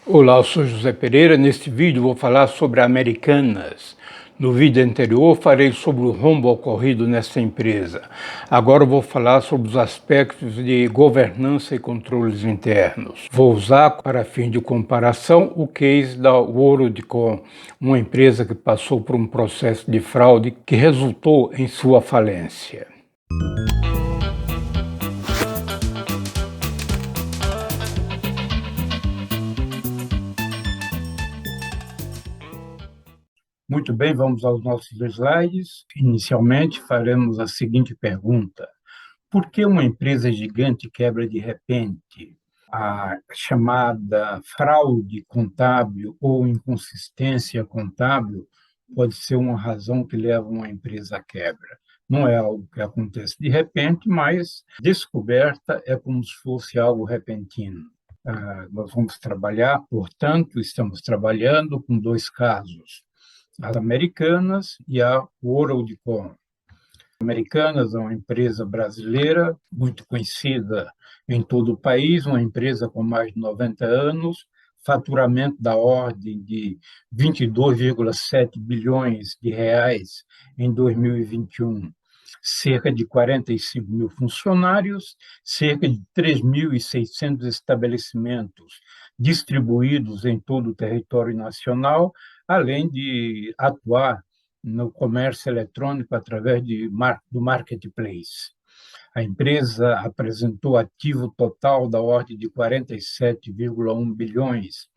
Olá, eu sou José Pereira. Neste vídeo vou falar sobre Americanas. No vídeo anterior falei sobre o rombo ocorrido nessa empresa. Agora vou falar sobre os aspectos de governança e controles internos. Vou usar para fim de comparação o case da WorldCom, uma empresa que passou por um processo de fraude que resultou em sua falência. Muito bem, vamos aos nossos slides. Inicialmente, faremos a seguinte pergunta: por que uma empresa gigante quebra de repente? A chamada fraude contábil ou inconsistência contábil pode ser uma razão que leva uma empresa à quebra. Não é algo que acontece de repente, mas descoberta é como se fosse algo repentino. Nós vamos trabalhar, portanto, estamos trabalhando com dois casos: as Americanas e a WorldCom. Americanas é uma empresa brasileira muito conhecida em todo o país, uma empresa com mais de 90 anos, faturamento da ordem de 22,7 bilhões de reais em 2021, cerca de 45 mil funcionários, cerca de 3.600 estabelecimentos distribuídos em todo o território nacional, além de atuar no comércio eletrônico através do marketplace. A empresa apresentou ativo total da ordem de 47,1 bilhões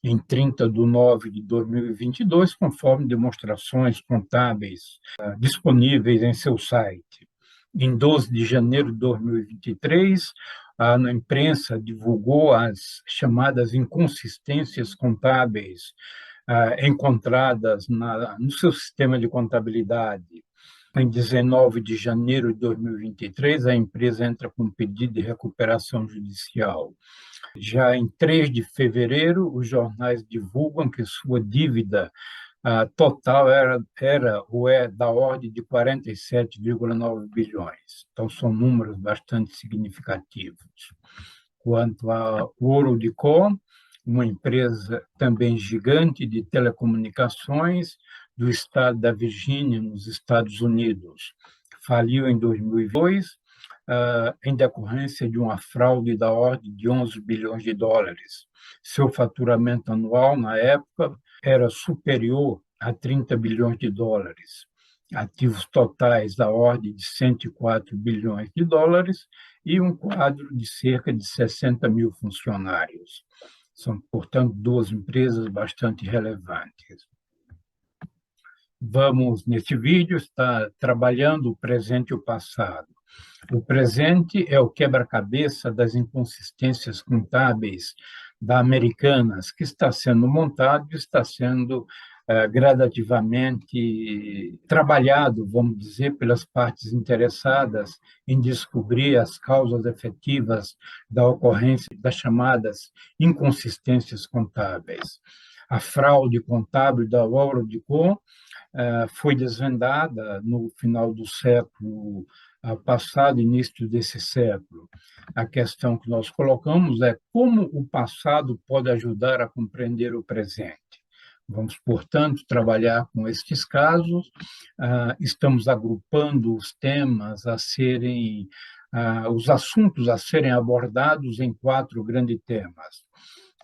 em 30 de nove de 2022, conforme demonstrações contábeis disponíveis em seu site. Em 12 de janeiro de 2023, a imprensa divulgou as chamadas inconsistências contábeis encontradas no seu sistema de contabilidade. Em 19 de janeiro de 2023, a empresa entra com um pedido de recuperação judicial. Já em 3 de fevereiro, os jornais divulgam que sua dívida total era ou é da ordem de 47,9 bilhões. Então, são números bastante significativos. Quanto a WorldCom, uma empresa também gigante de telecomunicações do estado da Virgínia, nos Estados Unidos. Faliu em 2002, em decorrência de uma fraude da ordem de 11 bilhões de dólares. Seu faturamento anual, na época, era superior a 30 bilhões de dólares. Ativos totais da ordem de 104 bilhões de dólares e um quadro de cerca de 60 mil funcionários. São, portanto, duas empresas bastante relevantes. Vamos, neste vídeo, estar trabalhando o presente e o passado. O presente é o quebra-cabeça das inconsistências contábeis da Americanas, que está sendo montado e está sendo gradativamente trabalhado, vamos dizer, pelas partes interessadas em descobrir as causas efetivas da ocorrência das chamadas inconsistências contábeis. A fraude contábil da WorldCom foi desvendada no final do século passado, início desse século. A questão que nós colocamos é como o passado pode ajudar a compreender o presente. Vamos, portanto, trabalhar com estes casos. Estamos agrupando os temas a serem, os assuntos a serem abordados em 4 grandes temas: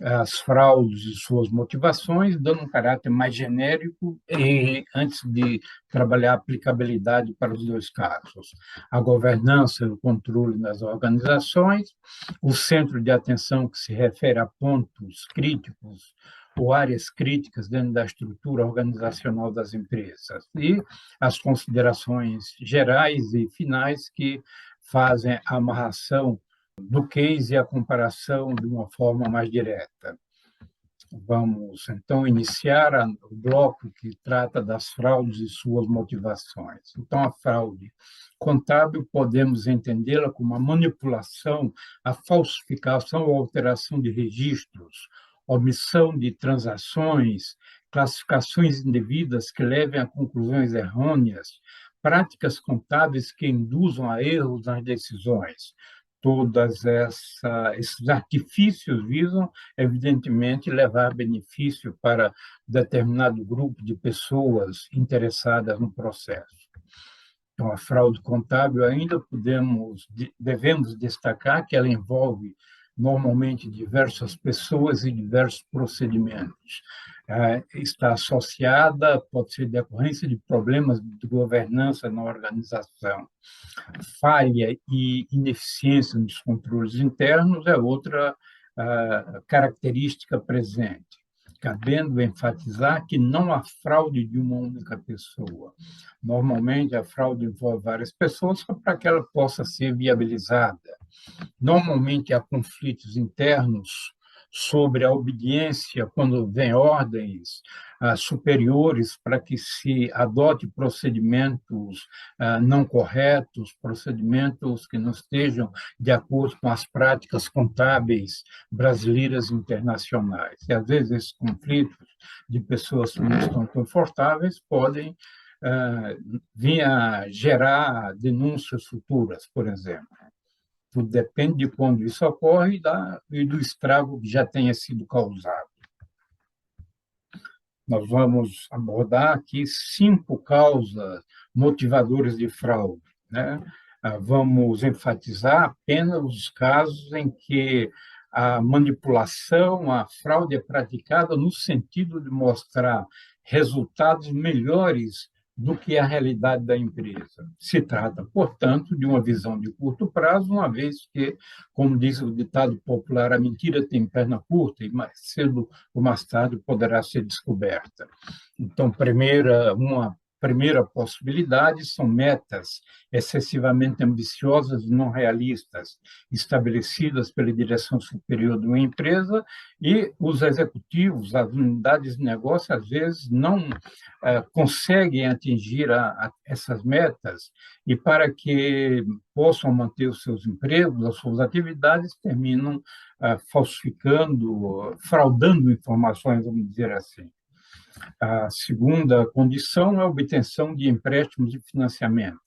as fraudes e suas motivações, dando um caráter mais genérico e antes de trabalhar a aplicabilidade para os dois casos. A governança e o controle das organizações, o centro de atenção que se refere a pontos críticos ou áreas críticas dentro da estrutura organizacional das empresas e as considerações gerais e finais que fazem a amarração do case e a comparação de uma forma mais direta. Vamos, então, iniciar o bloco que trata das fraudes e suas motivações. Então, a fraude contábil podemos entendê-la como a manipulação, a falsificação ou alteração de registros, omissão de transações, classificações indevidas que levem a conclusões errôneas, práticas contábeis que induzam a erros nas decisões. esses artifícios visam, evidentemente, levar benefício para determinado grupo de pessoas interessadas no processo. Então, a fraude contábil ainda devemos destacar que ela envolve normalmente diversas pessoas e diversos procedimentos. Está associada, pode ser decorrência de problemas de governança na organização. Falha e ineficiência nos controles internos é outra característica presente, cabendo enfatizar que não há fraude de uma única pessoa. Normalmente, a fraude envolve várias pessoas para que ela possa ser viabilizada. Normalmente, há conflitos internos sobre a obediência quando vem ordens superiores para que se adote procedimentos não corretos, procedimentos que não estejam de acordo com as práticas contábeis brasileiras e internacionais. E, às vezes, esses conflitos de pessoas que não estão confortáveis podem vir a gerar denúncias futuras, por exemplo. Tudo depende de quando isso ocorre e do estrago que já tenha sido causado. Nós vamos abordar aqui 5 causas motivadoras de fraude, né? Vamos enfatizar apenas os casos em que a manipulação, a fraude é praticada no sentido de mostrar resultados melhores do que a realidade da empresa. Se trata, portanto, de uma visão de curto prazo, uma vez que, como diz o ditado popular, a mentira tem perna curta e mais cedo ou mais tarde poderá ser descoberta. Então, uma primeira possibilidade são metas excessivamente ambiciosas e não realistas, estabelecidas pela direção superior de uma empresa, e os executivos, as unidades de negócio, às vezes, não conseguem atingir essas metas, e para que possam manter os seus empregos, as suas atividades, terminam falsificando, fraudando informações, vamos dizer assim. A segunda condição é a obtenção de empréstimos e financiamentos.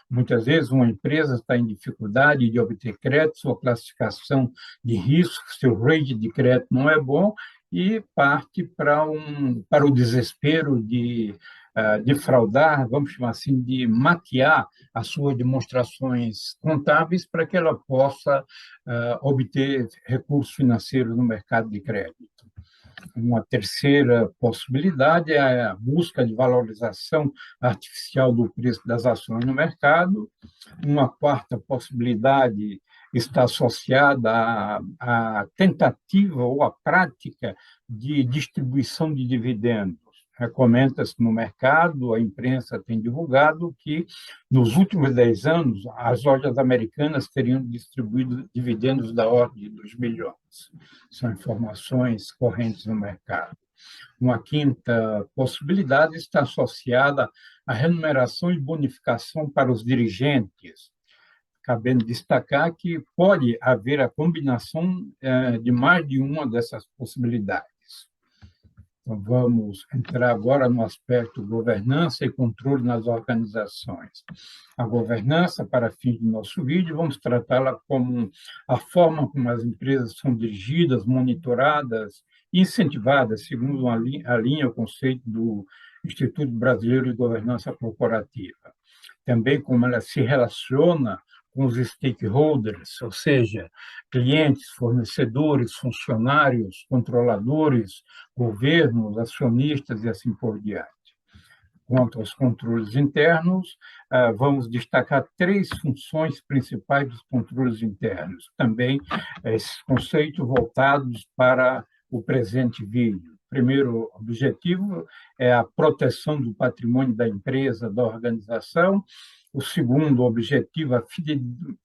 Muitas vezes, uma empresa está em dificuldade de obter crédito, sua classificação de risco, seu rating de crédito não é bom, e parte para o desespero de fraudar, vamos chamar assim, de maquiar as suas demonstrações contábeis para que ela possa obter recursos financeiros no mercado de crédito. Uma terceira possibilidade é a busca de valorização artificial do preço das ações no mercado. Uma quarta possibilidade está associada à tentativa ou à prática de distribuição de dividendos. Comenta-se no mercado, a imprensa tem divulgado que, nos últimos 10 anos, as lojas americanas teriam distribuído dividendos da ordem de 2 bilhões. São informações correntes no mercado. Uma quinta possibilidade está associada à remuneração e bonificação para os dirigentes, cabendo destacar que pode haver a combinação de mais de uma dessas possibilidades. Então, vamos entrar agora no aspecto governança e controle nas organizações. A governança, para fins do nosso vídeo, vamos tratá-la como a forma como as empresas são dirigidas, monitoradas e incentivadas, segundo a linha, o conceito do Instituto Brasileiro de Governança Corporativa. Também como ela se relaciona com os stakeholders, ou seja, clientes, fornecedores, funcionários, controladores, governos, acionistas e assim por diante. Quanto aos controles internos, vamos destacar 3 funções principais dos controles internos, também esses conceitos voltados para o presente vídeo. O primeiro objetivo é a proteção do patrimônio da empresa, da organização. O segundo objetivo, a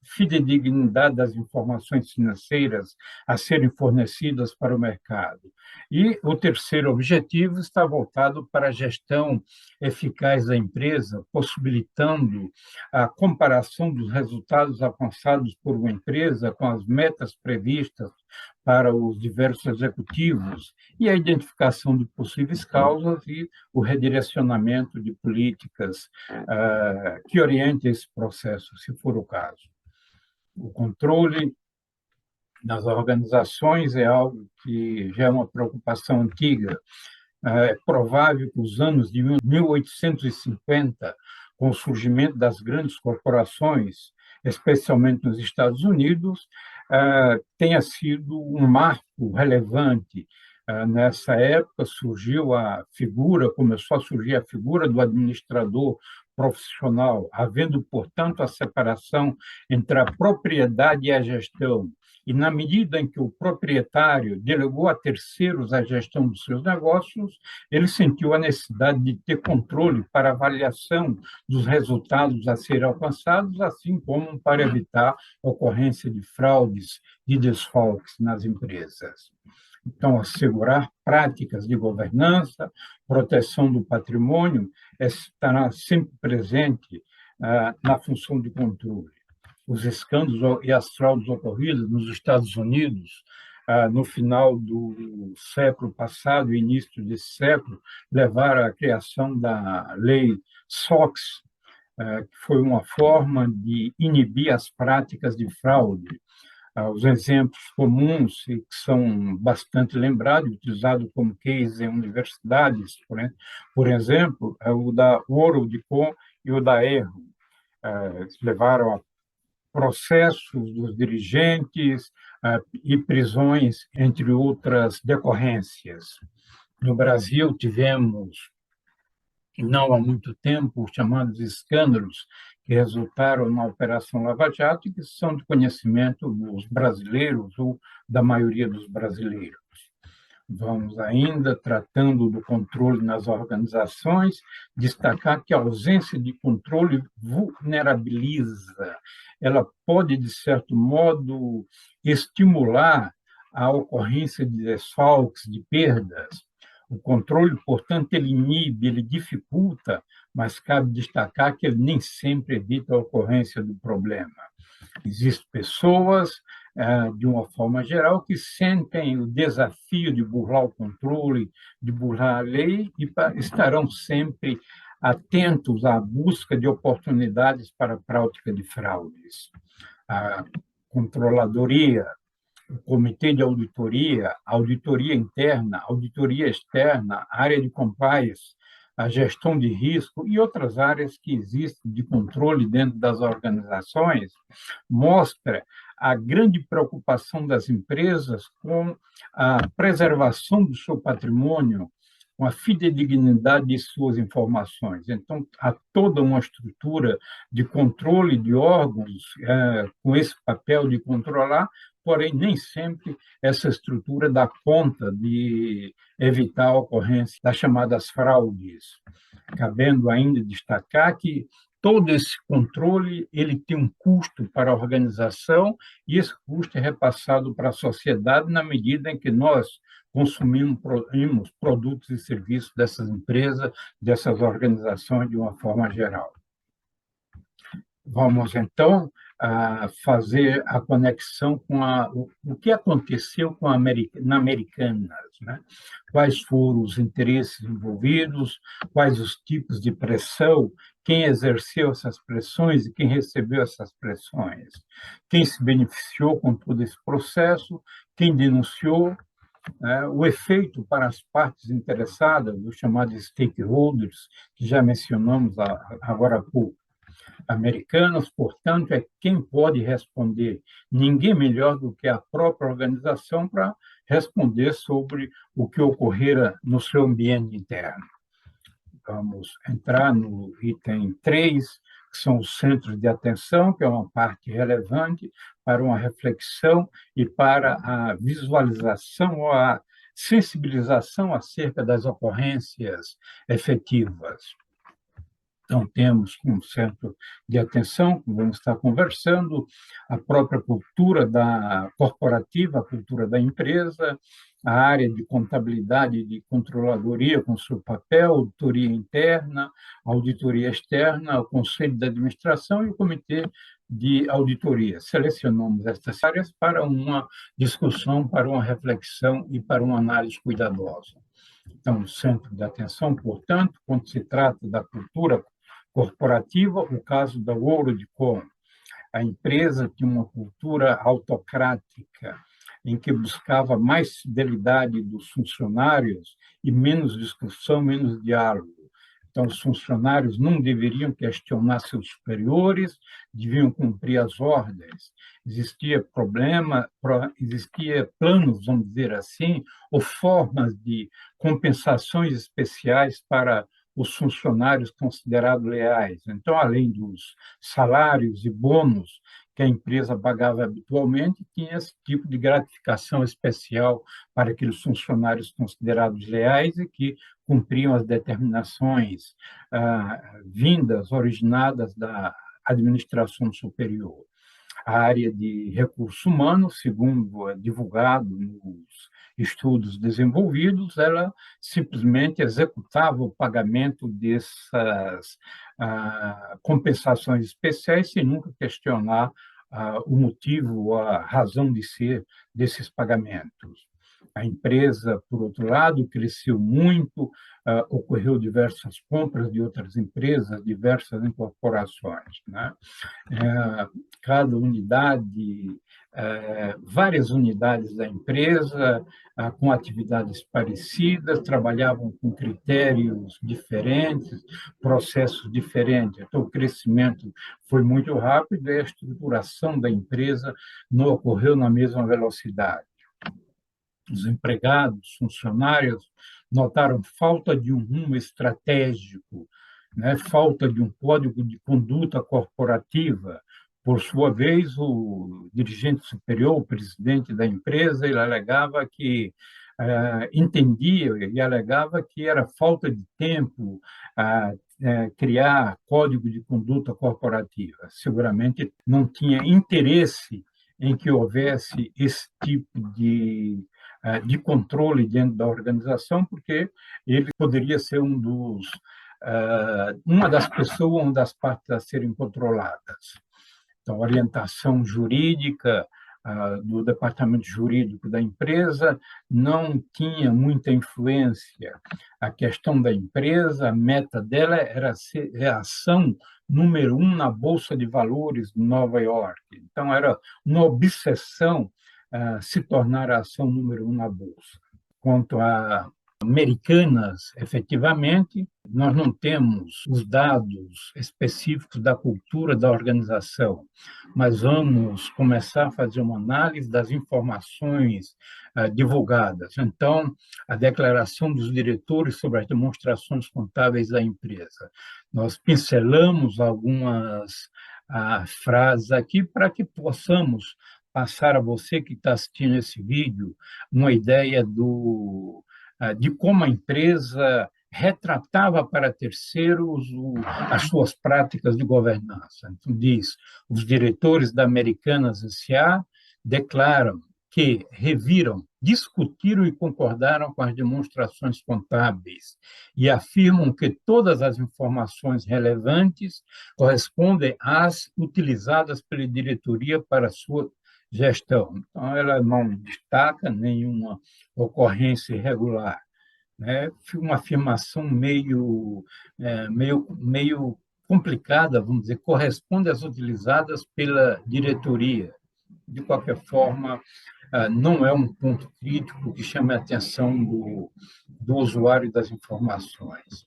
fidedignidade das informações financeiras a serem fornecidas para o mercado. E o terceiro objetivo está voltado para a gestão eficaz da empresa, possibilitando a comparação dos resultados alcançados por uma empresa com as metas previstas para os diversos executivos e a identificação de possíveis causas e o redirecionamento de políticas que orientem esse processo, se for o caso. O controle das organizações é algo que já é uma preocupação antiga. É provável que os anos de 1850, com o surgimento das grandes corporações, especialmente nos Estados Unidos, tenha sido um marco relevante. Nessa época começou a surgir a figura do administrador profissional, havendo, portanto, a separação entre a propriedade e a gestão. E, na medida em que o proprietário delegou a terceiros a gestão dos seus negócios, ele sentiu a necessidade de ter controle para avaliação dos resultados a serem alcançados, assim como para evitar a ocorrência de fraudes, de desfalques nas empresas. Então, assegurar práticas de governança, proteção do patrimônio, estará sempre presente na função de controle. Os escândalos e as fraudes ocorridas nos Estados Unidos no final do século passado e início desse século levaram à criação da lei SOX, que foi uma forma de inibir as práticas de fraude. Os exemplos comuns e que são bastante lembrados, utilizados como case em universidades, por exemplo, é o da Worldcom e o da Erro. Levaram a processos dos dirigentes e prisões, entre outras decorrências. No Brasil, tivemos, não há muito tempo, os chamados escândalos que resultaram na Operação Lava Jato e que são de conhecimento dos brasileiros ou da maioria dos brasileiros. Vamos ainda, tratando do controle nas organizações, destacar que a ausência de controle vulnerabiliza. Ela pode, de certo modo, estimular a ocorrência de desfalques, de perdas. O controle, portanto, ele inibe, ele dificulta, mas cabe destacar que ele nem sempre evita a ocorrência do problema. Existem pessoas, de uma forma geral, que sentem o desafio de burlar o controle, de burlar a lei, e estarão sempre atentos à busca de oportunidades para a prática de fraudes. A controladoria, o comitê de auditoria, auditoria interna, auditoria externa, área de compliance, a gestão de risco e outras áreas que existem de controle dentro das organizações, mostra a grande preocupação das empresas com a preservação do seu patrimônio, com a fidedignidade de suas informações. Então, há toda uma estrutura de controle de órgãos com esse papel de controlar, porém, nem sempre essa estrutura dá conta de evitar a ocorrência das chamadas fraudes. Cabendo ainda destacar que todo esse controle ele tem um custo para a organização e esse custo é repassado para a sociedade na medida em que nós consumimos produtos e serviços dessas empresas, dessas organizações de uma forma geral. Vamos, então, fazer a conexão com o que aconteceu na Americanas, né? Quais foram os interesses envolvidos, quais os tipos de pressão, quem exerceu essas pressões e quem recebeu essas pressões, quem se beneficiou com todo esse processo, quem denunciou, o efeito para as partes interessadas, os chamados stakeholders, que já mencionamos agora há pouco. Americanas, portanto, é quem pode responder. Ninguém melhor do que a própria organização para responder sobre o que ocorrera no seu ambiente interno. Vamos entrar no item 3, que são os centros de atenção, que é uma parte relevante para uma reflexão e para a visualização ou a sensibilização acerca das ocorrências efetivas. Então, temos como centro de atenção, vamos estar conversando, a própria cultura corporativa, a cultura da empresa, a área de contabilidade e de controladoria com seu papel, auditoria interna, auditoria externa, o conselho de administração e o comitê de auditoria. Selecionamos estas áreas para uma discussão, para uma reflexão e para uma análise cuidadosa. Então, o centro de atenção, portanto, quando se trata da cultura corporativa, o caso da WorldCom. A empresa tinha uma cultura autocrática, em que buscava mais fidelidade dos funcionários e menos discussão, menos diálogo. Então, os funcionários não deveriam questionar seus superiores, deviam cumprir as ordens. Existia problema, existia planos, vamos dizer assim, ou formas de compensações especiais para os funcionários considerados leais. Então, além dos salários e bônus que a empresa pagava habitualmente, tinha esse tipo de gratificação especial para aqueles funcionários considerados leais e que cumpriam as determinações vindas, originadas da administração superior. A área de recursos humanos, segundo é divulgado nos estudos desenvolvidos, ela simplesmente executava o pagamento dessas compensações especiais sem nunca questionar o motivo, a razão de ser desses pagamentos. A empresa, por outro lado, cresceu muito, ocorreu diversas compras de outras empresas, diversas incorporações, né? Cada unidade, várias unidades da empresa, com atividades parecidas, trabalhavam com critérios diferentes, processos diferentes. Então, o crescimento foi muito rápido e a estruturação da empresa não ocorreu na mesma velocidade. Os empregados, funcionários, notaram falta de um rumo estratégico, né? Falta de um código de conduta corporativa. Por sua vez, o dirigente superior, o presidente da empresa, ele alegava que entendia e alegava que era falta de tempo criar código de conduta corporativa. Seguramente não tinha interesse em que houvesse esse tipo de controle dentro da organização, porque ele poderia ser uma das pessoas, uma das partes a serem controladas. Então, a orientação jurídica do departamento jurídico da empresa não tinha muita influência. A questão da empresa, a meta dela era ser a ação número 1 na Bolsa de Valores de Nova York. Então, era uma obsessão se tornar a ação número 1 na Bolsa. Quanto a Americanas, efetivamente, nós não temos os dados específicos da cultura da organização, mas vamos começar a fazer uma análise das informações divulgadas. Então, a declaração dos diretores sobre as demonstrações contábeis da empresa. Nós pincelamos algumas frases aqui para que possamos passar a você que está assistindo esse vídeo uma ideia de como a empresa retratava para terceiros as suas práticas de governança. Então, diz, os diretores da Americanas S.A. declaram que reviram, discutiram e concordaram com as demonstrações contábeis e afirmam que todas as informações relevantes correspondem às utilizadas pela diretoria para sua gestão. Então, ela não destaca nenhuma ocorrência irregular, né? Uma afirmação meio complicada, vamos dizer, corresponde às utilizadas pela diretoria. De qualquer forma, não é um ponto crítico que chame a atenção do usuário das informações.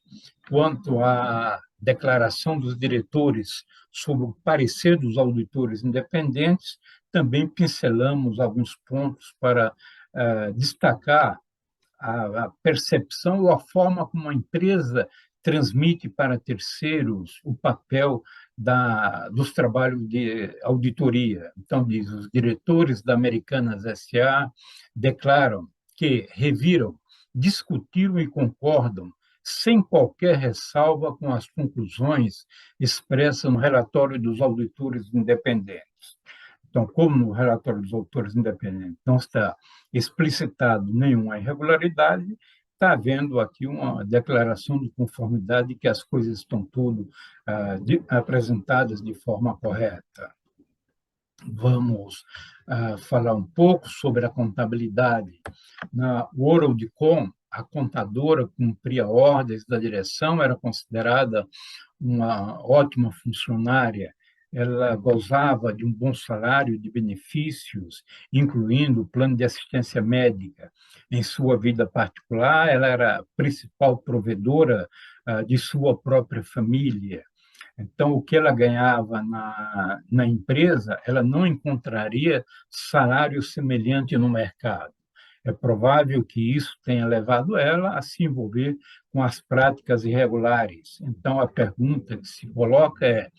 Quanto à declaração dos diretores sobre o parecer dos auditores independentes, também pincelamos alguns pontos para destacar a percepção ou a forma como a empresa transmite para terceiros o papel dos trabalhos de auditoria. Então, diz, os diretores da Americanas S.A. declaram que reviram, discutiram e concordam sem qualquer ressalva com as conclusões expressas no relatório dos auditores independentes. Então, como no relatório dos auditores independentes não está explicitado nenhuma irregularidade, está havendo aqui uma declaração de conformidade que as coisas estão tudo apresentadas de forma correta. Vamos falar um pouco sobre a contabilidade. Na WorldCom, a contadora cumpria ordens da direção, era considerada uma ótima funcionária ela gozava de um bom salário, de benefícios, incluindo o plano de assistência médica. Em sua vida particular, ela era a principal provedora de sua própria família. Então, o que ela ganhava na empresa, ela não encontraria salário semelhante no mercado. É provável que isso tenha levado ela a se envolver com as práticas irregulares. Então, a pergunta que se coloca é: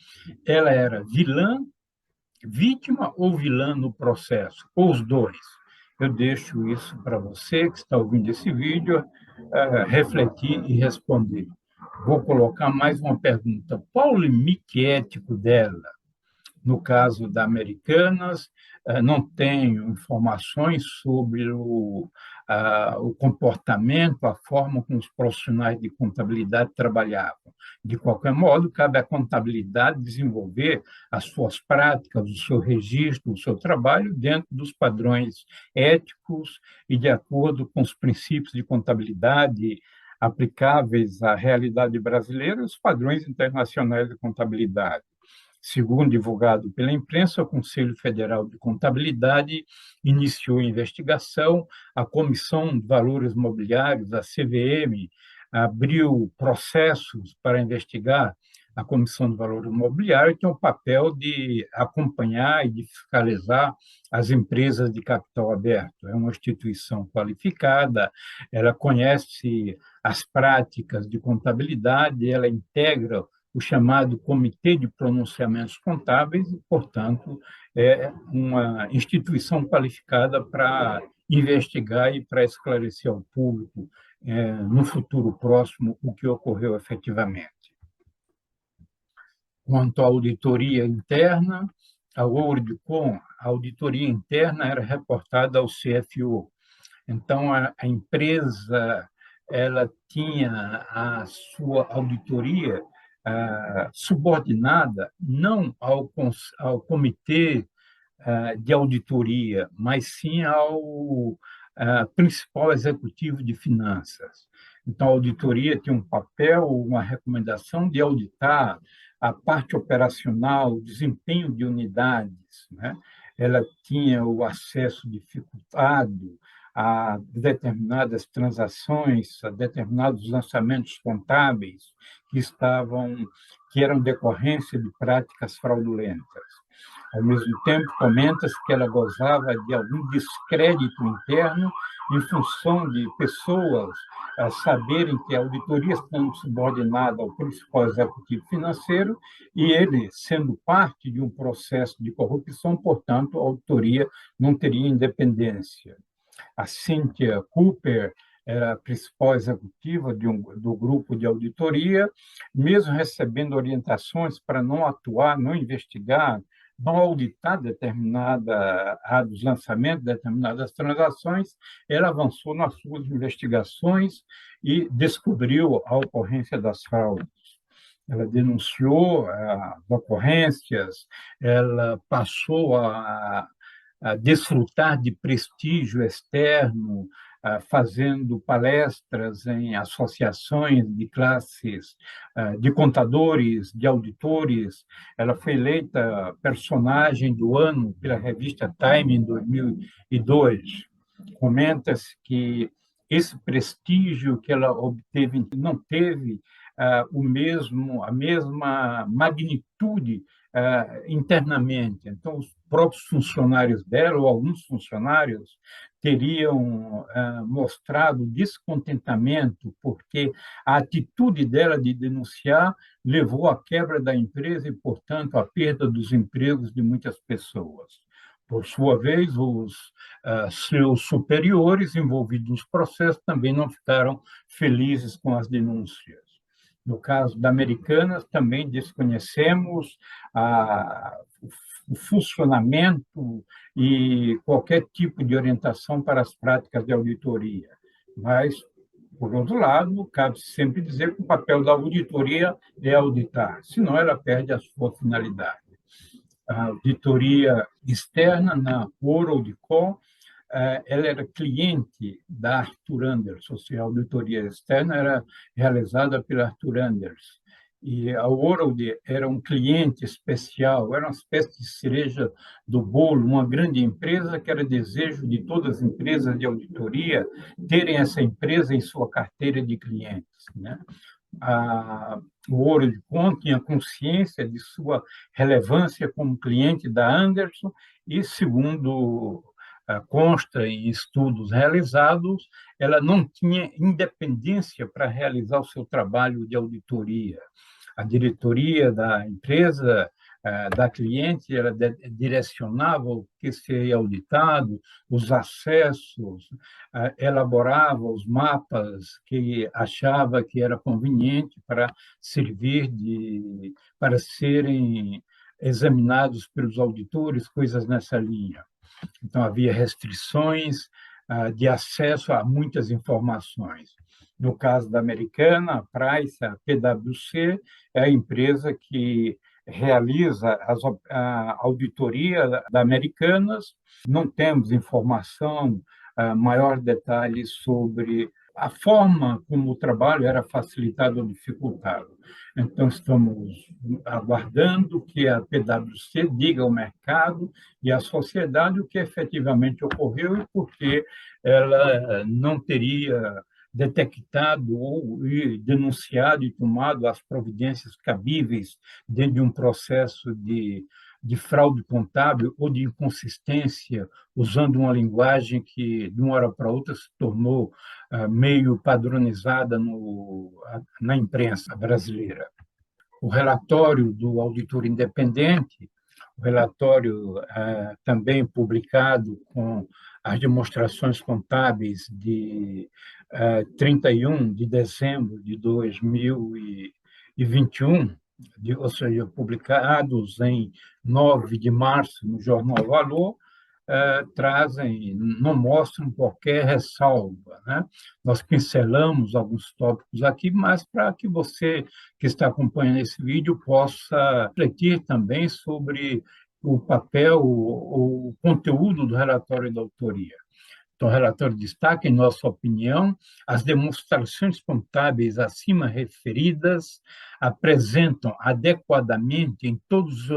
ela era vilã, vítima ou vilã no processo? Ou os dois? Eu deixo isso para você que está ouvindo esse vídeo refletir e responder. Vou colocar mais uma pergunta. Qual o limite ético dela? No caso da Americanas, não tenho informações sobre o comportamento, a forma como os profissionais de contabilidade trabalhavam. De qualquer modo, cabe à contabilidade desenvolver as suas práticas, o seu registro, o seu trabalho dentro dos padrões éticos e de acordo com os princípios de contabilidade aplicáveis à realidade brasileira e os padrões internacionais de contabilidade. Segundo divulgado pela imprensa, o Conselho Federal de Contabilidade iniciou a investigação, a Comissão de Valores Mobiliários, a CVM, abriu processos para investigar a Comissão de Valores Mobiliários, que tem o papel de acompanhar e de fiscalizar as empresas de capital aberto. É uma instituição qualificada, ela conhece as práticas de contabilidade, ela integra o chamado Comitê de Pronunciamentos Contábeis e, portanto, é uma instituição qualificada para investigar e para esclarecer ao público, no futuro próximo, o que ocorreu efetivamente. Quanto à auditoria interna, a Wordcom, a auditoria interna era reportada ao CFO. Então, a empresa ela tinha a sua auditoria subordinada não ao comitê de auditoria, mas sim ao principal executivo de finanças. Então, a auditoria tinha um papel, uma recomendação de auditar a parte operacional, o desempenho de unidades, né? Ela tinha o acesso dificultado a determinadas transações, a determinados lançamentos contábeis que eram decorrência de práticas fraudulentas. Ao mesmo tempo, comenta-se que ela gozava de algum descrédito interno em função de pessoas saberem que a auditoria está subordinada ao principal executivo financeiro e ele, sendo parte de um processo de corrupção, portanto, a auditoria não teria independência. A Cynthia Cooper era a principal executiva do grupo de auditoria, mesmo recebendo orientações para não atuar, não investigar, não auditar dos lançamentos, determinadas transações, ela avançou nas suas investigações e descobriu a ocorrência das fraudes. Ela denunciou as ocorrências, ela passou a desfrutar de prestígio externo, fazendo palestras em associações de classes de contadores, de auditores. Ela foi eleita personagem do ano pela revista Time em 2002. Comenta-se que esse prestígio que ela obteve não teve a mesma magnitude internamente. Então, os próprios funcionários dela, ou alguns funcionários, teriam mostrado descontentamento, porque a atitude dela de denunciar levou à quebra da empresa e, portanto, à perda dos empregos de muitas pessoas. Por sua vez, os seus superiores envolvidos nos processos também não ficaram felizes com as denúncias. No caso da Americanas, também desconhecemos o funcionamento e qualquer tipo de orientação para as práticas de auditoria. Mas, por outro lado, cabe sempre dizer que o papel da auditoria é auditar, senão ela perde a sua finalidade. A auditoria externa na Wordcom, ela era cliente da Arthur Andersen, ou seja, a auditoria externa era realizada pela Arthur Andersen. E a World era um cliente especial, era uma espécie de cereja do bolo, uma grande empresa que era desejo de todas as empresas de auditoria terem essa empresa em sua carteira de clientes, né? O Ouro de Conta tinha consciência de sua relevância como cliente da Anderson e, segundo consta em estudos realizados, ela não tinha independência para realizar o seu trabalho de auditoria. A diretoria da empresa, da cliente, ela direcionava o que seria auditado, os acessos, elaborava os mapas que achava que era conveniente para servir para serem examinados pelos auditores, coisas nessa linha. Então, havia restrições de acesso a muitas informações. No caso da Americana, a Price, a PwC, é a empresa que realiza a auditoria da Americanas. Não temos informação, maior detalhes sobre a forma como o trabalho era facilitado ou dificultado. Então, estamos aguardando que a PwC diga ao mercado e à sociedade o que efetivamente ocorreu e por que ela não teria detectado ou denunciado e tomado as providências cabíveis dentro de um processo de fraude contábil ou de inconsistência, usando uma linguagem que, de uma hora para outra, se tornou meio padronizada na imprensa brasileira. O relatório do auditor independente, o relatório também publicado com as demonstrações contábeis de 31 de dezembro de 2021, ou seja, publicados em 9 de março no Jornal Valor, trazem, não mostram qualquer ressalva, né? Nós pincelamos alguns tópicos aqui, mas para que você que está acompanhando esse vídeo possa refletir também sobre o papel, o conteúdo do relatório da autoria. Então, o relatório destaca, em nossa opinião, as demonstrações contábeis acima referidas apresentam adequadamente, em todos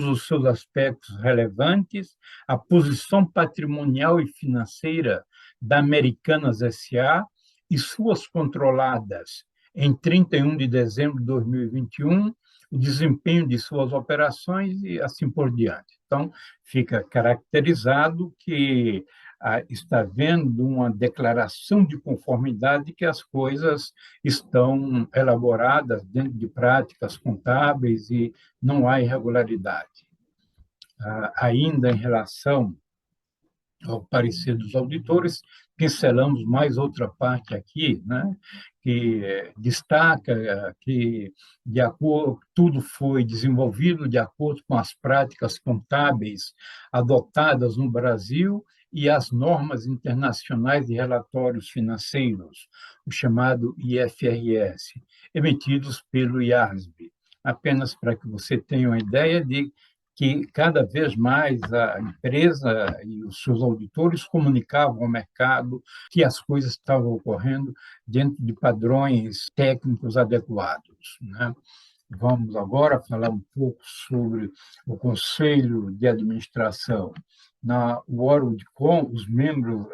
os seus aspectos relevantes, a posição patrimonial e financeira da Americanas S.A. e suas controladas em 31 de dezembro de 2021, o desempenho de suas operações e assim por diante. Então, fica caracterizado que está havendo uma declaração de conformidade que as coisas estão elaboradas dentro de práticas contábeis e não há irregularidade. Ainda em relação ao parecer dos auditores, pincelamos mais outra parte aqui, né, que destaca que de acordo, tudo foi desenvolvido de acordo com as práticas contábeis adotadas no Brasil e as normas internacionais de relatórios financeiros, o chamado IFRS, emitidos pelo IASB. Apenas para que você tenha uma ideia de que cada vez mais a empresa e os seus auditores comunicavam ao mercado que as coisas estavam ocorrendo dentro de padrões técnicos adequados, né? Vamos agora falar um pouco sobre o Conselho de Administração. Na WorldCom, os membros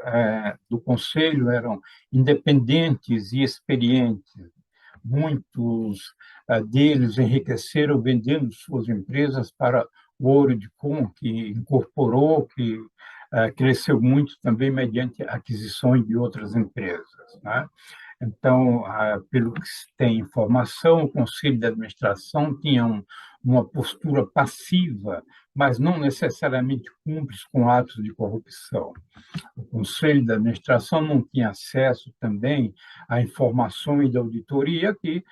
do Conselho eram independentes e experientes. Muitos deles enriqueceram vendendo suas empresas para o WorldCom, que incorporou, que cresceu muito também mediante aquisições de outras empresas, né? Então, pelo que se tem informação, o Conselho de Administração tinha uma postura passiva, mas não necessariamente cúmplice com atos de corrupção. O Conselho de Administração não tinha acesso também a informações de auditoria que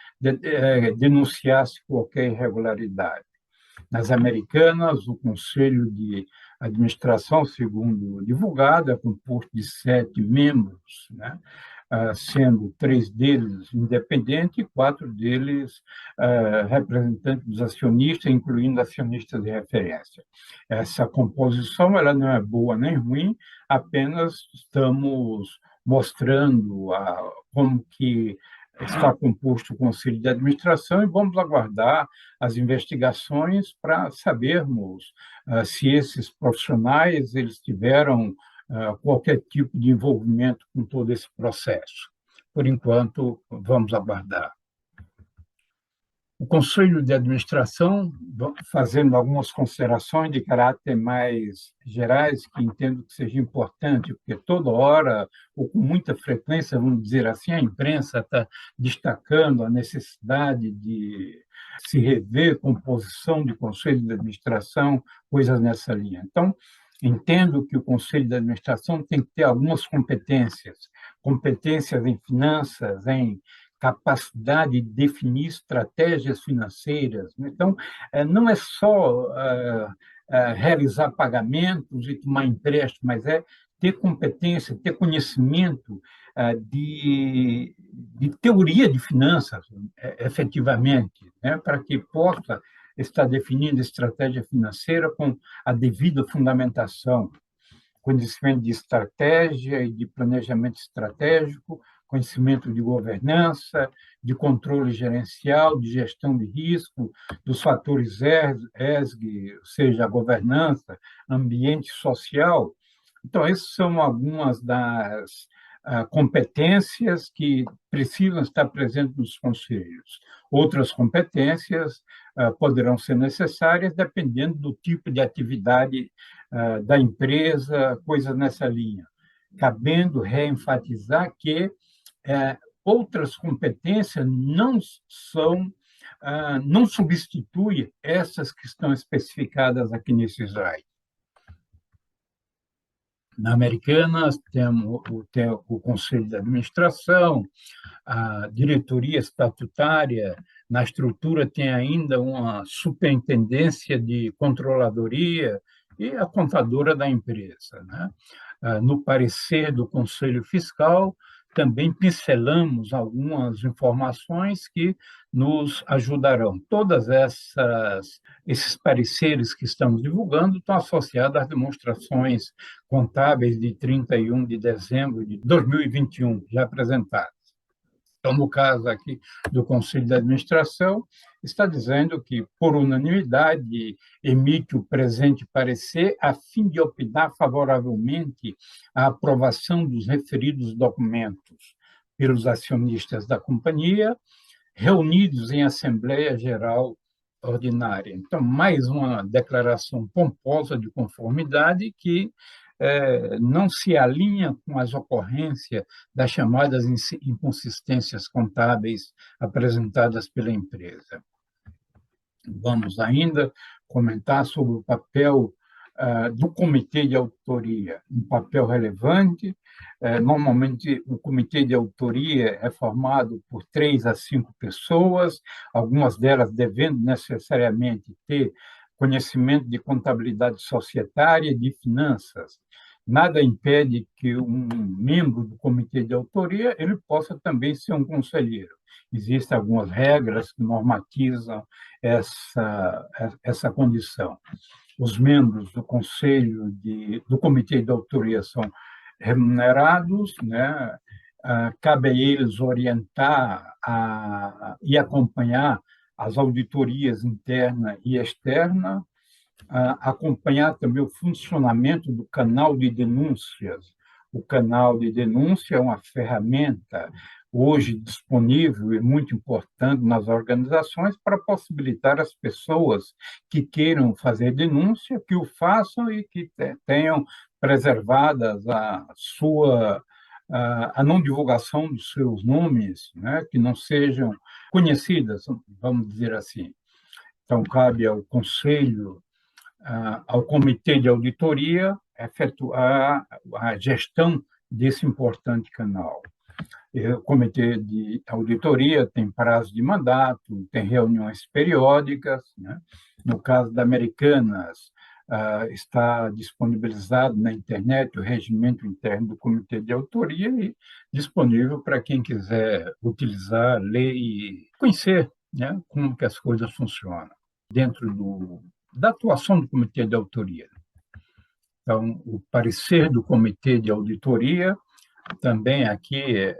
denunciasse qualquer irregularidade. Nas Americanas, o Conselho de Administração, segundo divulgado, é composto de 7 membros, né? Sendo 3 deles independentes e 4 deles representantes dos acionistas, incluindo acionistas de referência. Essa composição ela não é boa nem ruim, apenas estamos mostrando como que está composto o Conselho de Administração e vamos aguardar as investigações para sabermos se esses profissionais eles tiveram qualquer tipo de envolvimento com todo esse processo. Por enquanto, vamos aguardar. O Conselho de Administração, fazendo algumas considerações de caráter mais gerais, que entendo que seja importante, porque toda hora, ou com muita frequência, vamos dizer assim, a imprensa está destacando a necessidade de se rever composição de Conselho de Administração, coisas nessa linha. Então, entendo que o Conselho de Administração tem que ter algumas competências em finanças, em capacidade de definir estratégias financeiras. Então, não é só realizar pagamentos e tomar empréstimo, mas é ter competência, ter conhecimento de teoria de finanças, efetivamente, né, para que possa estar definindo estratégia financeira com a devida fundamentação, conhecimento de estratégia e de planejamento estratégico, conhecimento de governança, de controle gerencial, de gestão de risco, dos fatores ESG, ou seja, a governança, ambiente social. Então, essas são algumas das competências que precisam estar presentes nos conselhos. Outras competências poderão ser necessárias dependendo do tipo de atividade da empresa, coisas nessa linha, cabendo reenfatizar que outras competências não substituem essas que estão especificadas aqui nesse slide. Na Americanas, temos o Conselho de Administração, a diretoria estatutária, na estrutura tem ainda uma superintendência de controladoria e a contadora da empresa, né? No parecer do Conselho Fiscal, também pincelamos algumas informações que nos ajudarão. Todas esses pareceres que estamos divulgando estão associados às demonstrações contábeis de 31 de dezembro de 2021, já apresentadas. Então, no caso aqui do Conselho de Administração, está dizendo que, por unanimidade, emite o presente parecer a fim de optar favoravelmente à aprovação dos referidos documentos pelos acionistas da companhia, reunidos em Assembleia Geral Ordinária. Então, mais uma declaração pomposa de conformidade que não se alinha com as ocorrências das chamadas inconsistências contábeis apresentadas pela empresa. Vamos ainda comentar sobre o papel do Comitê de Auditoria, um papel relevante. Normalmente, o Comitê de Auditoria é formado por 3 a 5 pessoas, algumas delas devendo necessariamente ter conhecimento de contabilidade societária e de finanças. Nada impede que um membro do comitê de autoria ele possa também ser um Existem algumas regras que normatizam essa condição. Os membros do do comitê de autoria são remunerados, né? Cabe a eles orientar e acompanhar as auditorias interna e externa, acompanhar também o funcionamento do canal de denúncias. O canal de denúncia é uma ferramenta hoje disponível e muito importante nas organizações para possibilitar as pessoas que queiram fazer denúncia, que o façam e que tenham preservadas a não divulgação dos seus nomes, né, que não sejam conhecidas, vamos dizer assim. Então, cabe ao Conselho, ao Comitê de Auditoria, efetuar a gestão desse importante canal. O Comitê de Auditoria tem prazo de mandato, tem reuniões periódicas, né? No caso da Americanas, está disponibilizado na internet o regimento interno do Comitê de Auditoria e disponível para quem quiser utilizar, ler e conhecer, né, como que as coisas funcionam dentro da atuação do Comitê de Auditoria. Então, o parecer do Comitê de Auditoria, também aqui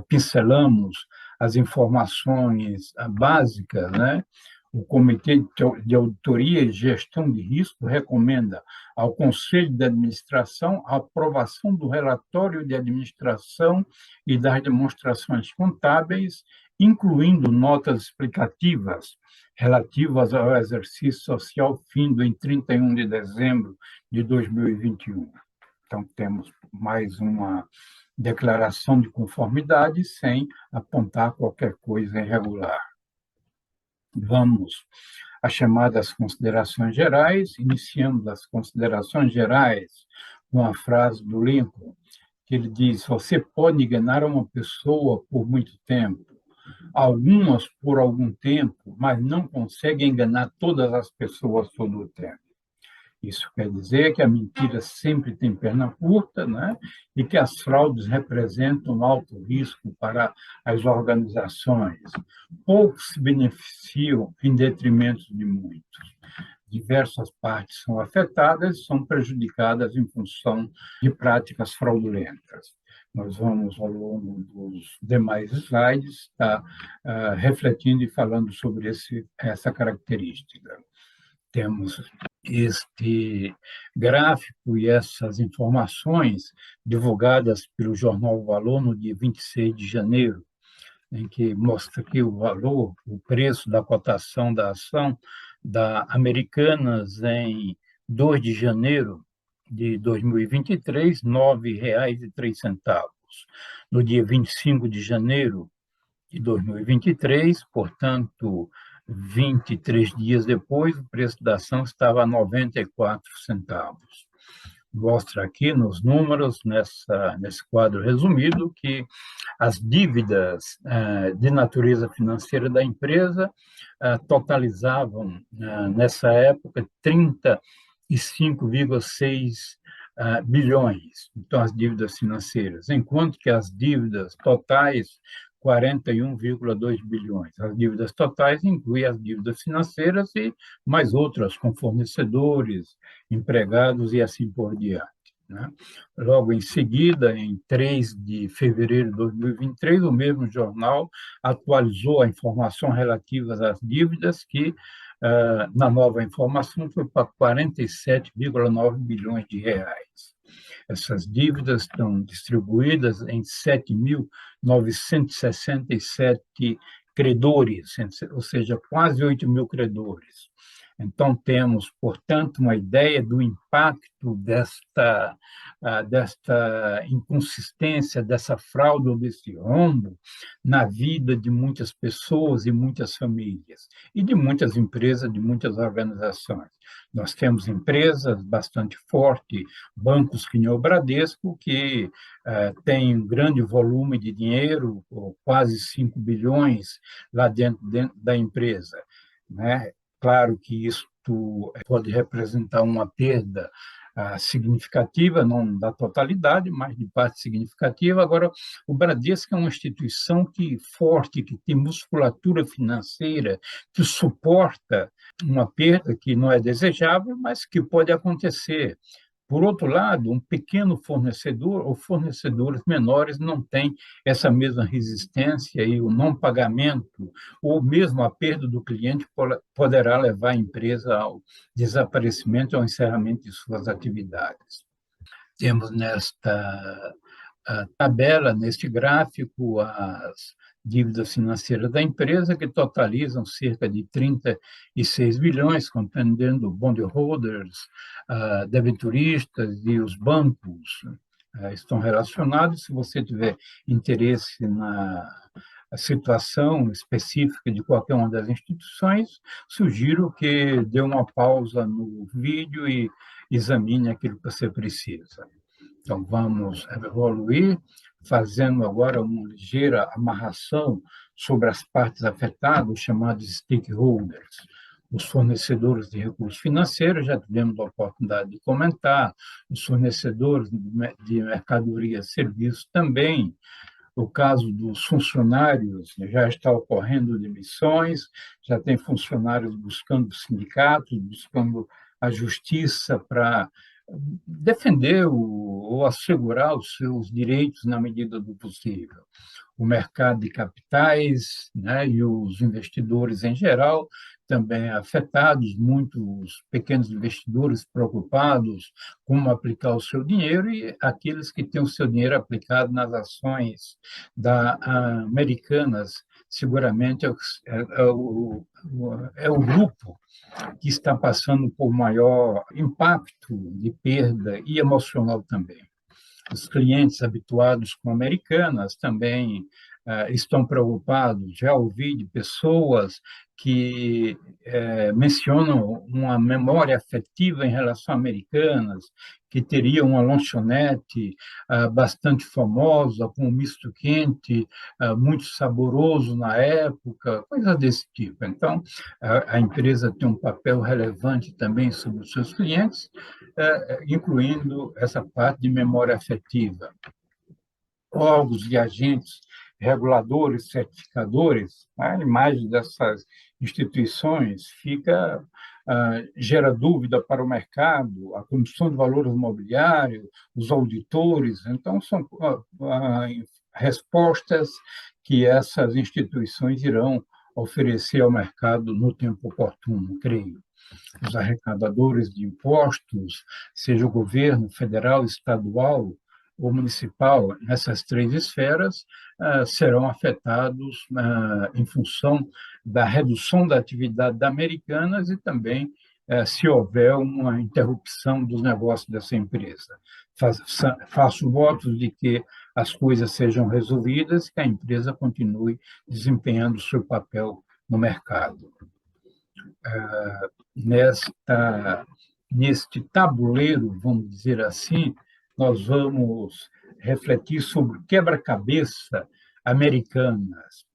pincelamos as informações básicas, né? O Comitê de Auditoria e Gestão de Risco recomenda ao Conselho de Administração a aprovação do relatório de administração e das demonstrações contábeis, incluindo notas explicativas relativas ao exercício social findo em 31 de dezembro de 2021. Então, temos mais uma declaração de conformidade sem apontar qualquer coisa irregular. Vamos às chamadas considerações gerais. Iniciamos as considerações gerais com a frase do Lincoln, que ele diz: você pode enganar uma pessoa por muito tempo, algumas por algum tempo, mas não consegue enganar todas as pessoas todo o tempo. Isso quer dizer que a mentira sempre tem perna curta, né? E que as fraudes representam um alto risco para as organizações. Poucos se beneficiam em detrimento de muitos. Diversas partes são afetadas e são prejudicadas em função de práticas fraudulentas. Nós vamos, ao longo dos demais slides, estar refletindo e falando sobre essa característica. Temos este gráfico e essas informações divulgadas pelo Jornal Valor no dia 26 de janeiro, em que mostra aqui o valor, o preço da cotação da ação da Americanas em 2 de janeiro de 2023, R$ 9,03. No dia 25 de janeiro de 2023, portanto, 23 dias depois, o preço da ação estava a 94 centavos. Mostra aqui nos números, nesse quadro resumido, que as dívidas de natureza financeira da empresa totalizavam, nessa época, 35,6 bilhões, então, as dívidas financeiras, enquanto que as dívidas totais 41,2 bilhões. As dívidas totais incluem as dívidas financeiras e mais outras, com fornecedores, empregados e assim por diante, né? Logo em seguida, em 3 de fevereiro de 2023, o mesmo jornal atualizou a informação relativa às dívidas, que, na nova informação, foi para 47,9 bilhões de reais. Essas dívidas estão distribuídas em 7.967 credores, ou seja, quase 8 mil credores. Então, temos, portanto, uma ideia do impacto desta inconsistência, dessa fraude ou desse rombo na vida de muitas pessoas e muitas famílias, e de muitas empresas, de muitas organizações. Nós temos empresas bastante fortes, bancos que nem o Bradesco, que tem um grande volume de dinheiro, quase 5 bilhões lá dentro da empresa, né? Claro que isso pode representar uma perda significativa, não da totalidade, mas de parte significativa. Agora, o Bradesco é uma instituição forte, que tem musculatura financeira, que suporta uma perda que não é desejável, mas que pode acontecer. Por outro lado, um pequeno fornecedor ou fornecedores menores não têm essa mesma resistência, e o não pagamento ou mesmo a perda do cliente poderá levar a empresa ao desaparecimento ou ao encerramento de suas atividades. Temos nesta tabela, neste gráfico, as dívidas financeiras da empresa, que totalizam cerca de 36 bilhões, compreendendo bondholders, debenturistas e os bancos estão relacionados. Se você tiver interesse na situação específica de qualquer uma das instituições, sugiro que dê uma pausa no vídeo e examine aquilo que você precisa. Então, vamos evoluir, fazendo agora uma ligeira amarração sobre as partes afetadas, os chamados stakeholders. Os fornecedores de recursos financeiros, já tivemos a oportunidade de comentar, os fornecedores de mercadorias e serviços também. O caso dos funcionários, já está ocorrendo demissões, já tem funcionários buscando sindicatos, buscando a justiça para defender ou assegurar os seus direitos na medida do possível. o mercado de capitais, né, e os investidores em geral também afetados, muitos pequenos investidores preocupados como aplicar o seu dinheiro e aqueles que têm o seu dinheiro aplicado nas ações americanas, seguramente é o grupo que está passando por maior impacto de perda e emocional também. Os clientes habituados com Americanas também estão preocupados. Já ouvi de pessoas que mencionam uma memória afetiva em relação a Americanas, que teria uma lanchonete bastante famosa, com um misto quente muito saboroso na época, coisa desse tipo. Então, a empresa tem um papel relevante também sobre os seus clientes, incluindo essa parte de memória afetiva. Órgãos e agentes reguladores, certificadores, a imagem dessas instituições gera dúvida para o mercado, a Comissão de Valores Imobiliários, os auditores. Então, são respostas que essas instituições irão oferecer ao mercado no tempo oportuno, creio. Os arrecadadores de impostos, seja o governo federal, estadual ou municipal, nessas três esferas, serão afetados em função da redução da atividade da Americanas e também se houver uma interrupção dos negócios dessa empresa. Faço votos de que as coisas sejam resolvidas e que a empresa continue desempenhando o seu papel no mercado. Neste tabuleiro, vamos dizer assim, nós vamos refletir sobre o quebra-cabeça Americanas.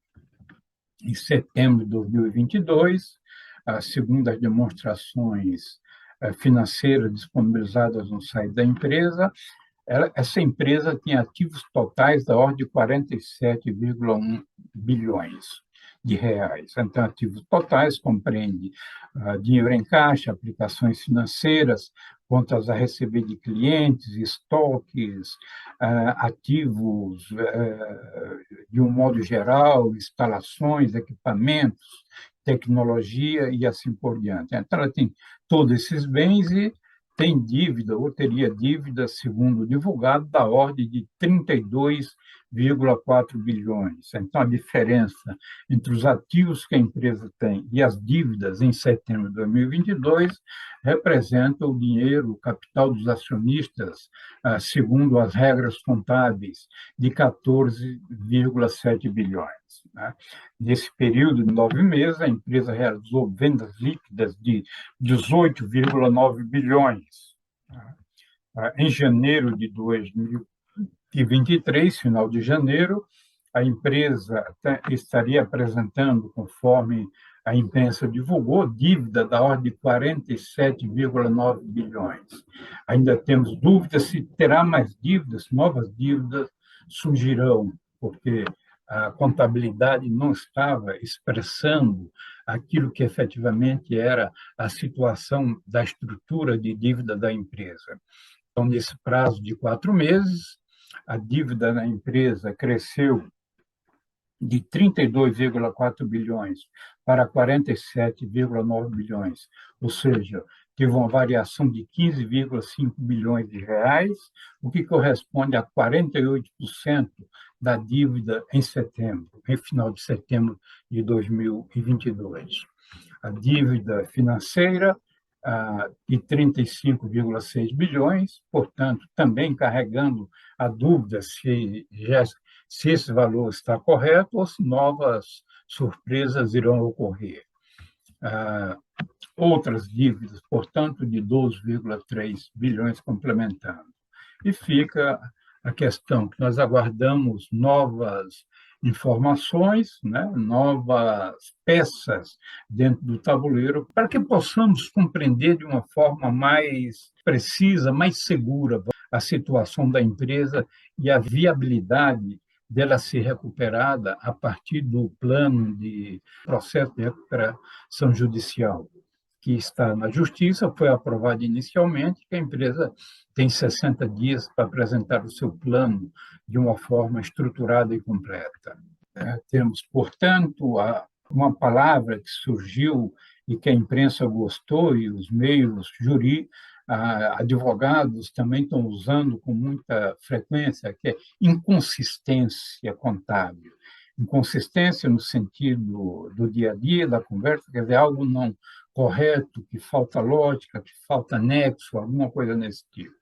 Em setembro de 2022, segundo as demonstrações financeiras disponibilizadas no site da empresa, essa empresa tinha ativos totais da ordem de 47,1 bilhões de reais. Então, ativos totais compreende dinheiro em caixa, aplicações financeiras, contas a receber de clientes, estoques, ativos de um modo geral, instalações, equipamentos, tecnologia e assim por diante. Então, ela tem todos esses bens e tem dívida, ou teria dívida, segundo o divulgado, da ordem de 32,4 bilhões. Então, a diferença entre os ativos que a empresa tem e as dívidas em setembro de 2022 representa o dinheiro, o capital dos acionistas, segundo as regras contábeis, de 14,7 bilhões. Nesse período de 9 meses, a empresa realizou vendas líquidas de 18,9 bilhões. Em janeiro de 2023, final de janeiro, a empresa estaria apresentando, conforme a imprensa divulgou, dívida da ordem de 47,9 bilhões. Ainda temos dúvidas se terá mais dívidas, novas dívidas surgirão, porque a contabilidade não estava expressando aquilo que efetivamente era a situação da estrutura de dívida da empresa. Então, nesse prazo de 4 meses, a dívida da empresa cresceu de 32,4 bilhões para 47,9 bilhões, ou seja, teve uma variação de 15,5 bilhões de reais, o que corresponde a 48% da dívida em setembro, em final de setembro de 2022. A dívida financeira de 35,6 bilhões, portanto, também carregando a dúvida se esse valor está correto ou se novas surpresas irão ocorrer. Outras dívidas, portanto, de 12,3 bilhões complementando. E fica a questão que nós aguardamos novas informações, né, novas peças dentro do tabuleiro, para que possamos compreender de uma forma mais precisa, mais segura a situação da empresa e a viabilidade dela ser recuperada a partir do plano de processo de recuperação judicial, que está na justiça, foi aprovado inicialmente, que a empresa tem 60 dias para apresentar o seu plano de uma forma estruturada e completa. Temos, portanto, uma palavra que surgiu e que a imprensa gostou e os meios advogados também estão usando com muita frequência, que é inconsistência contábil. Inconsistência no sentido do dia a dia, da conversa, quer dizer, algo não correto, que falta lógica, que falta nexo, alguma coisa nesse tipo.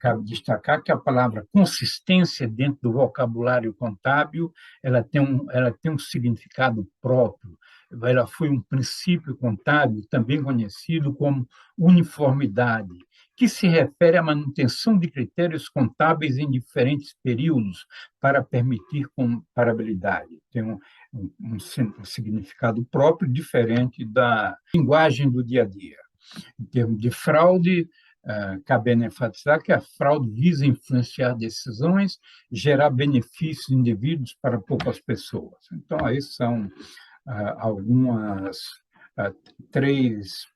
Cabe destacar que a palavra consistência dentro do vocabulário contábil, ela tem um significado próprio. Ela foi um princípio contábil também conhecido como uniformidade, que se refere à manutenção de critérios contábeis em diferentes períodos para permitir comparabilidade. Tem um significado próprio, diferente da linguagem do dia a dia. Em termos de fraude, cabendo enfatizar que a fraude visa influenciar decisões, gerar benefícios indevidos para poucas pessoas. Então, aí são algumas três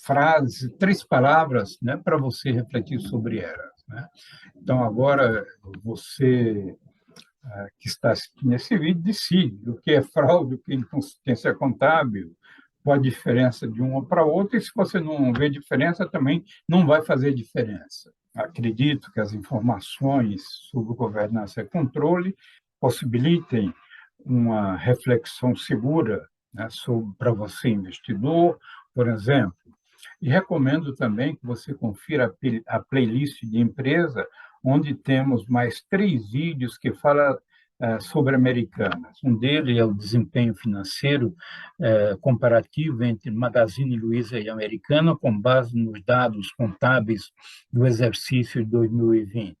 frases, três palavras, né, para você refletir sobre elas, né? Então, agora, você que está assistindo nesse vídeo decide o que é fraude, o que é inconsistência contábil, qual a diferença de uma para outra, e se você não vê diferença, também não vai fazer diferença. Acredito que as informações sobre governança e controle possibilitem uma reflexão segura, né, para você, investidor, por exemplo. E recomendo também que você confira a playlist de empresa, onde temos mais 3 vídeos que falam sobre Americanas. Um deles é o desempenho financeiro comparativo entre Magazine Luiza e Americana, com base nos dados contábeis do exercício de 2020.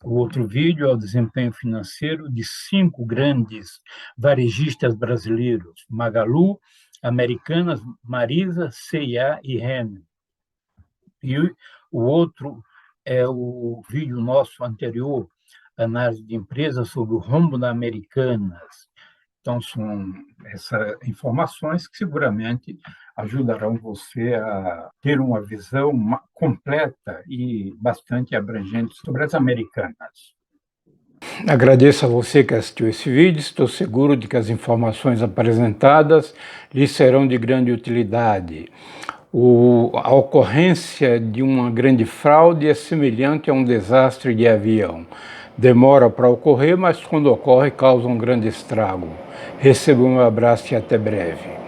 O outro vídeo é o desempenho financeiro de 5 grandes varejistas brasileiros: Magalu, Americanas, Marisa, C&A e Renner. E o outro é o vídeo nosso anterior, análise de empresas sobre o rombo da Americanas. Então, são essas informações que seguramente ajudarão você a ter uma visão completa e bastante abrangente sobre as Americanas. Agradeço a você que assistiu esse vídeo. Estou seguro de que as informações apresentadas lhe serão de grande utilidade. A ocorrência de uma grande fraude é semelhante a um desastre de avião. Demora para ocorrer, mas quando ocorre, causa um grande estrago. Receba um abraço e até breve.